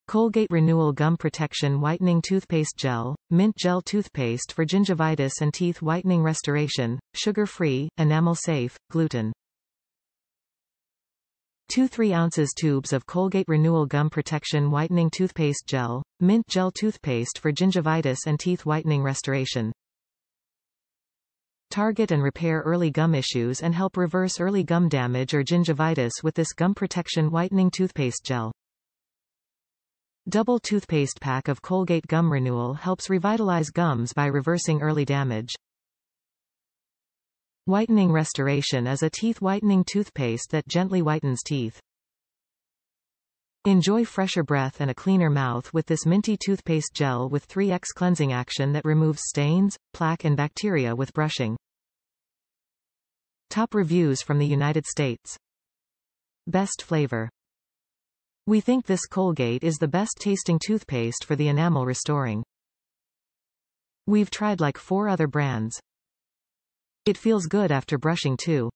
Colgate Renewal Gum Protection Whitening Toothpaste Gel, Mint Gel Toothpaste for gingivitis and teeth whitening restoration, sugar-free, enamel safe, gluten. 2 3-ounces tubes of Colgate Renewal Gum Protection Whitening Toothpaste Gel, Mint Gel Toothpaste for gingivitis and teeth whitening restoration. Target and repair early gum issues and help reverse early gum damage or gingivitis with this Gum Protection Whitening Toothpaste Gel. Double toothpaste pack of Colgate Gum Renewal helps revitalize gums by reversing early damage. Whitening Restoration is a teeth whitening toothpaste that gently whitens teeth. Enjoy fresher breath and a cleaner mouth with this minty toothpaste gel with 3x cleansing action that removes stains, plaque and bacteria with brushing. Top reviews from the United States. Best flavor. We think this Colgate is the best tasting toothpaste for the enamel restoring. We've tried like 4 other brands. It feels good after brushing too.